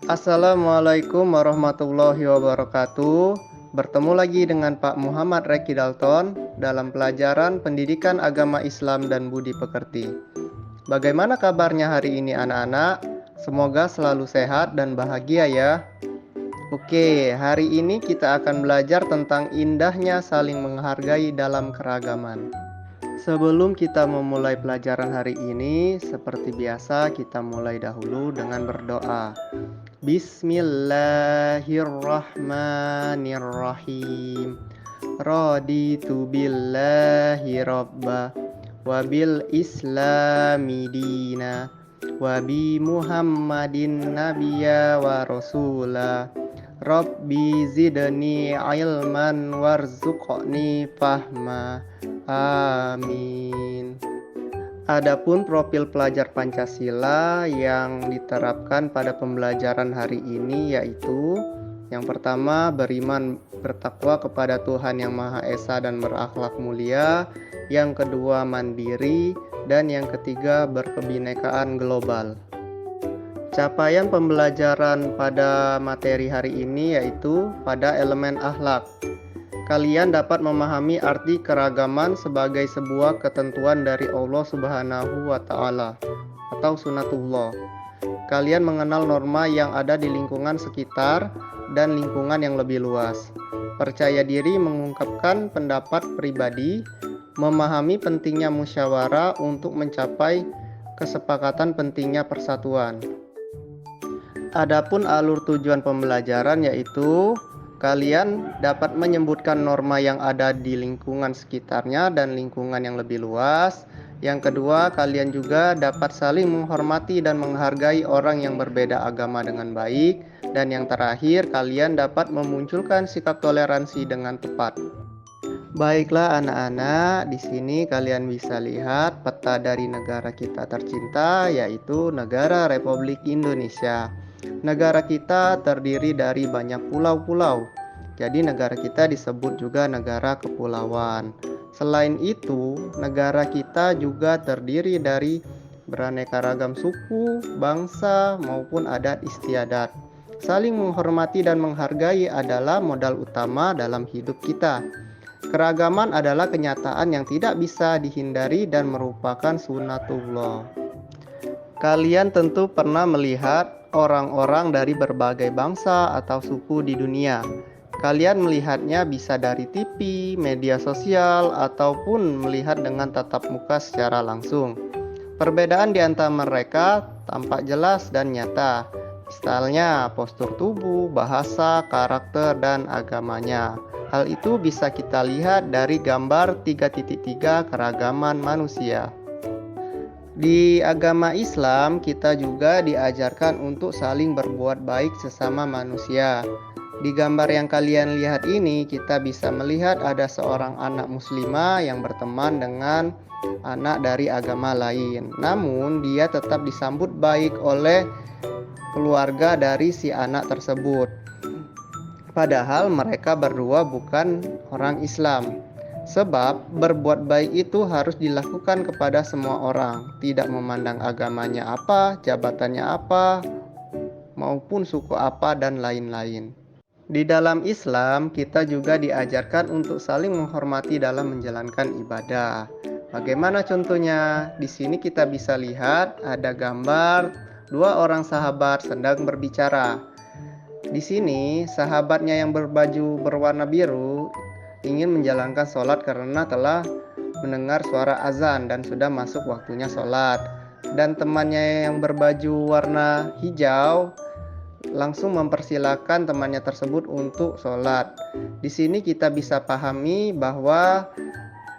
Assalamualaikum warahmatullahi wabarakatuh. Bertemu lagi dengan Pak Muhammad Reki Dalton dalam pelajaran Pendidikan Agama Islam dan Budi Pekerti. Bagaimana kabarnya hari ini anak-anak? Semoga selalu sehat dan bahagia ya. Oke, hari ini kita akan belajar tentang indahnya saling menghargai dalam keragaman. Sebelum kita memulai pelajaran hari ini, seperti biasa kita mulai dahulu dengan berdoa. Bismillahirrahmanirrahim. Raditu billahi rabba wa bil islami dina wa bi Muhammadin nabiyya wa rasula. Rabbi zidni ilman warzuqni fahma. Amin. Adapun profil pelajar Pancasila yang diterapkan pada pembelajaran hari ini yaitu yang pertama, beriman bertakwa kepada Tuhan Yang Maha Esa dan berakhlak mulia. Yang kedua, mandiri. Dan yang ketiga, berkebinekaan global. Capaian pembelajaran pada materi hari ini yaitu pada elemen akhlak. Kalian dapat memahami arti keragaman sebagai sebuah ketentuan dari Allah Subhanahu wa Ta'ala atau sunatullah. Kalian mengenal norma yang ada di lingkungan sekitar dan lingkungan yang lebih luas. Percaya diri mengungkapkan pendapat pribadi, memahami pentingnya musyawarah untuk mencapai kesepakatan pentingnya persatuan. Adapun alur tujuan pembelajaran yaitu kalian dapat menyebutkan norma yang ada di lingkungan sekitarnya dan lingkungan yang lebih luas. Yang kedua, kalian juga dapat saling menghormati dan menghargai orang yang berbeda agama dengan baik. Dan yang terakhir, kalian dapat memunculkan sikap toleransi dengan tepat. Baiklah anak-anak, di sini kalian bisa lihat peta dari negara kita tercinta yaitu negara Republik Indonesia. Negara kita terdiri dari banyak pulau-pulau. Jadi negara kita disebut juga negara kepulauan. Selain itu, negara kita juga terdiri dari beraneka ragam suku, bangsa, maupun adat istiadat. Saling menghormati dan menghargai adalah modal utama dalam hidup kita. Keragaman adalah kenyataan yang tidak bisa dihindari dan merupakan sunatullah. Kalian tentu pernah melihat orang-orang dari berbagai bangsa atau suku di dunia. Kalian melihatnya bisa dari TV, media sosial, ataupun melihat dengan tatap muka secara langsung. Perbedaan di antara mereka tampak jelas dan nyata. Misalnya postur tubuh, bahasa, karakter, dan agamanya. Hal itu bisa kita lihat dari gambar 3.3 keragaman manusia. Di agama Islam, kita juga diajarkan untuk saling berbuat baik sesama manusia. Di gambar yang kalian lihat ini, kita bisa melihat ada seorang anak muslimah yang berteman dengan anak dari agama lain. Namun, dia tetap disambut baik oleh keluarga dari si anak tersebut. Padahal mereka berdua bukan orang Islam. Sebab berbuat baik itu harus dilakukan kepada semua orang, tidak memandang agamanya apa, jabatannya apa, maupun suku apa dan lain-lain. Di dalam Islam, kita juga diajarkan untuk saling menghormati dalam menjalankan ibadah. Bagaimana contohnya? Di sini kita bisa lihat ada gambar dua orang sahabat sedang berbicara. Di sini, sahabatnya yang berbaju berwarna biru ingin menjalankan sholat karena telah mendengar suara azan dan sudah masuk waktunya sholat. Dan temannya yang berbaju warna hijau langsung mempersilahkan temannya tersebut untuk sholat. Di sini kita bisa pahami bahwa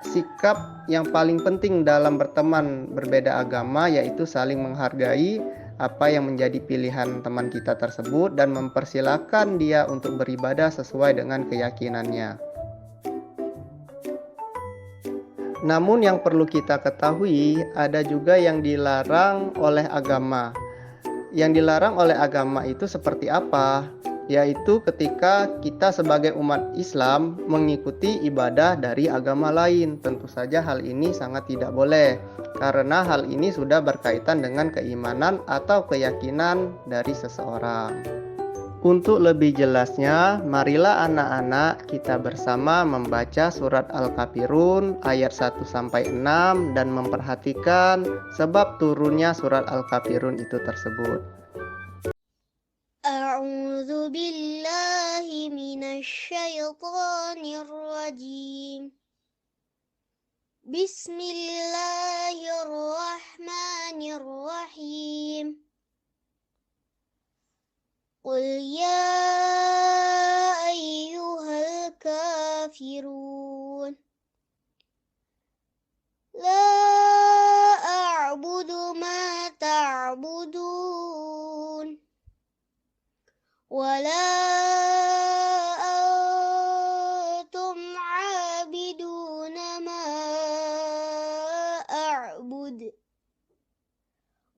sikap yang paling penting dalam berteman berbeda agama yaitu saling menghargai apa yang menjadi pilihan teman kita tersebut dan mempersilahkan dia untuk beribadah sesuai dengan keyakinannya. Namun yang perlu kita ketahui, ada juga yang dilarang oleh agama. Yang dilarang oleh agama itu seperti apa? yaitu ketika kita sebagai umat Islam mengikuti ibadah dari agama lain. Tentu saja hal ini sangat tidak boleh, karena hal ini sudah berkaitan dengan keimanan atau keyakinan dari seseorang. Untuk lebih jelasnya, marilah anak-anak kita bersama membaca surat Al-Kafirun ayat 1-6 dan memperhatikan sebab turunnya surat Al-Kafirun itu tersebut. A'udzu billahi minasyaitonir rajim. Bismillahirrahmanirrahim. Qul ya ayyuhal kafirun la a'budu ma ta'budun wa la antum 'abiduna ma a'bud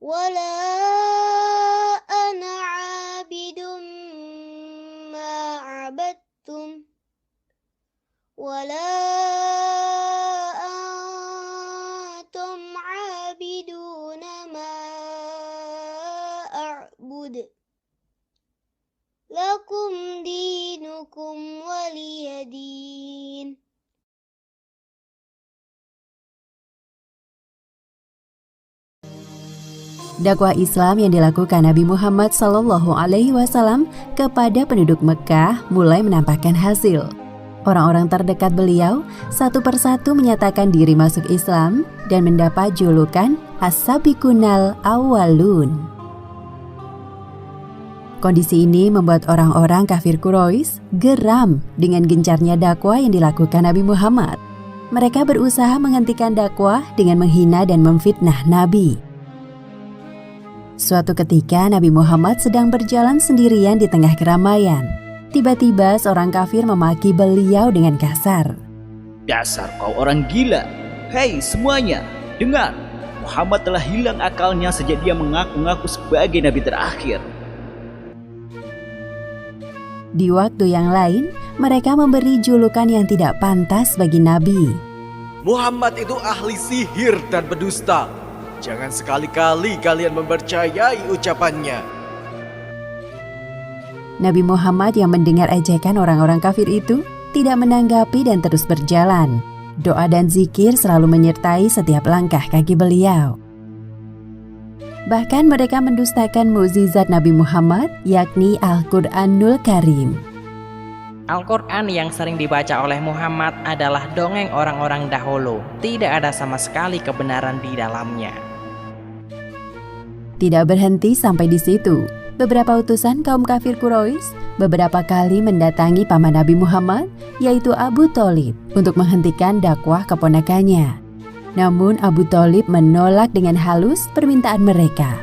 wa la ولا أنتم عابدون ما أعبد لكم دينكم ولي دين. Dakwah Islam yang dilakukan Nabi Muhammad SAW kepada penduduk Mekah mulai menampakkan hasil. Orang-orang terdekat beliau satu persatu menyatakan diri masuk Islam dan mendapat julukan As-Sabiqunal Awwalun. Kondisi ini membuat orang-orang kafir Quraisy geram dengan gencarnya dakwah yang dilakukan Nabi Muhammad. Mereka berusaha menghentikan dakwah dengan menghina dan memfitnah Nabi. Suatu ketika Nabi Muhammad sedang berjalan sendirian di tengah keramaian. Tiba-tiba seorang kafir memaki beliau dengan kasar. Dasar kau orang gila. Hei semuanya, dengar. Muhammad telah hilang akalnya sejak dia mengaku-ngaku sebagai nabi terakhir. Di waktu yang lain, mereka memberi julukan yang tidak pantas bagi Nabi. Muhammad itu ahli sihir dan berdusta. Jangan sekali-kali kalian mempercayai ucapannya. Nabi Muhammad yang mendengar ejekan orang-orang kafir itu tidak menanggapi dan terus berjalan. Doa dan zikir selalu menyertai setiap langkah kaki beliau. Bahkan mereka mendustakan mukjizat Nabi Muhammad, yakni Al-Quranul Karim. Al-Quran yang sering dibaca oleh Muhammad adalah dongeng orang-orang dahulu. Tidak ada sama sekali kebenaran di dalamnya. Tidak berhenti sampai di situ. Beberapa utusan kaum kafir Quraisy beberapa kali mendatangi paman Nabi Muhammad, yaitu Abu Thalib, untuk menghentikan dakwah keponakannya. Namun Abu Thalib menolak dengan halus permintaan mereka.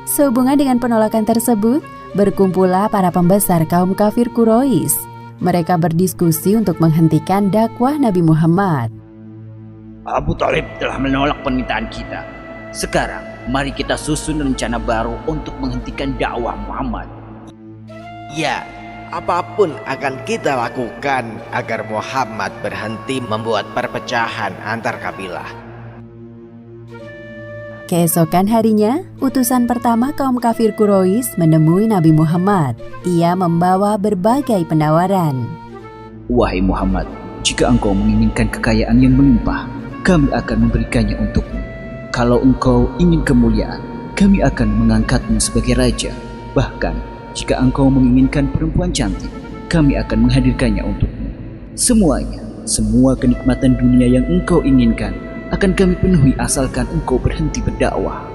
Sehubungan dengan penolakan tersebut, berkumpullah para pembesar kaum kafir Quraisy. Mereka berdiskusi untuk menghentikan dakwah Nabi Muhammad. Abu Thalib telah menolak permintaan kita. Sekarang, mari kita susun rencana baru untuk menghentikan dakwah Muhammad. Ya, apapun akan kita lakukan agar Muhammad berhenti membuat perpecahan antar kabilah. Keesokan harinya, utusan pertama kaum kafir Quraisy menemui Nabi Muhammad. Ia membawa berbagai penawaran. Wahai Muhammad, jika engkau menginginkan kekayaan yang melimpah, kami akan memberikannya untukmu. Kalau engkau ingin kemuliaan, kami akan mengangkatmu sebagai raja. Bahkan, jika engkau menginginkan perempuan cantik, kami akan menghadirkannya untukmu. Semuanya, semua kenikmatan dunia yang engkau inginkan akan kami penuhi asalkan engkau berhenti berdakwah.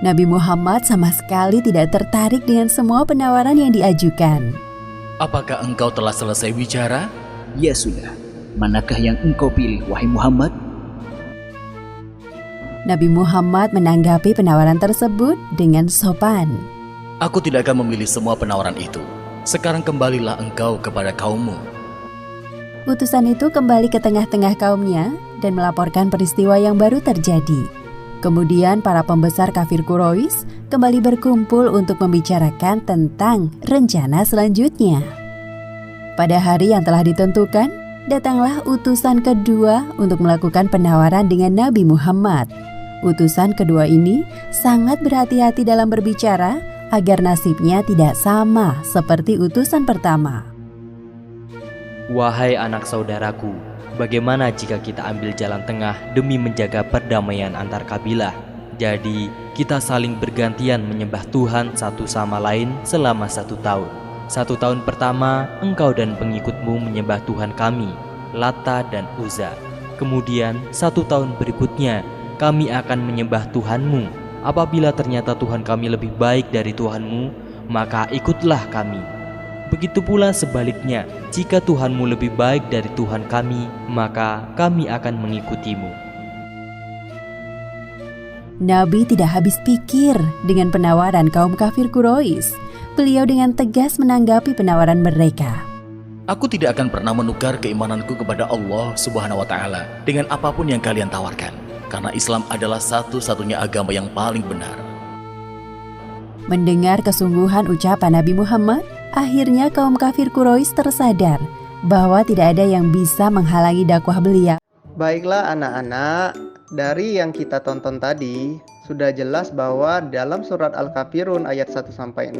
Nabi Muhammad sama sekali tidak tertarik dengan semua penawaran yang diajukan. Apakah engkau telah selesai bicara? Ya sudah, manakah yang engkau pilih, wahai Muhammad? Nabi Muhammad menanggapi penawaran tersebut dengan sopan. Aku tidak akan memilih semua penawaran itu. Sekarang kembalilah engkau kepada kaummu. Utusan itu kembali ke tengah-tengah kaumnya dan melaporkan peristiwa yang baru terjadi. Kemudian para pembesar kafir Quraisy kembali berkumpul untuk membicarakan tentang rencana selanjutnya. Pada hari yang telah ditentukan, datanglah utusan kedua untuk melakukan penawaran dengan Nabi Muhammad. Utusan kedua ini sangat berhati-hati dalam berbicara agar nasibnya tidak sama seperti utusan pertama. Wahai anak saudaraku, bagaimana jika kita ambil jalan tengah demi menjaga perdamaian antar kabilah? Jadi, kita saling bergantian menyembah Tuhan satu sama lain selama 1 tahun. 1 tahun pertama, engkau dan pengikutmu menyembah Tuhan kami, Lata dan Uzza. Kemudian, 1 tahun berikutnya, kami akan menyembah Tuhanmu. Apabila ternyata Tuhan kami lebih baik dari Tuhanmu, maka ikutlah kami. Begitu pula sebaliknya, jika Tuhanmu lebih baik dari Tuhan kami, maka kami akan mengikutimu. Nabi tidak habis pikir dengan penawaran kaum kafir Quraisy. Beliau dengan tegas menanggapi penawaran mereka. Aku tidak akan pernah menukar keimananku kepada Allah Subhanahu wa Ta'ala dengan apapun yang kalian tawarkan, karena Islam adalah satu-satunya agama yang paling benar. Mendengar kesungguhan ucapan Nabi Muhammad, akhirnya kaum kafir Quraisy tersadar bahwa tidak ada yang bisa menghalangi dakwah beliau. Baiklah anak-anak, dari yang kita tonton tadi, sudah jelas bahwa dalam surat Al-Kafirun ayat 1-6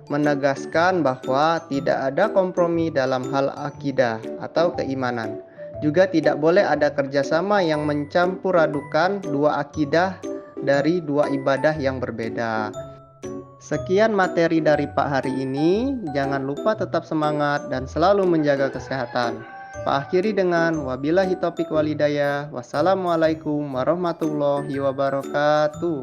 menegaskan bahwa tidak ada kompromi dalam hal akidah atau keimanan. Juga tidak boleh ada kerjasama yang mencampur adukan dua akidah dari dua ibadah yang berbeda. Sekian materi dari Pak hari ini. Jangan lupa tetap semangat dan selalu menjaga kesehatan. Pak akhiri dengan wabillahi taufiq walhidayah. Wassalamualaikum warahmatullahi wabarakatuh.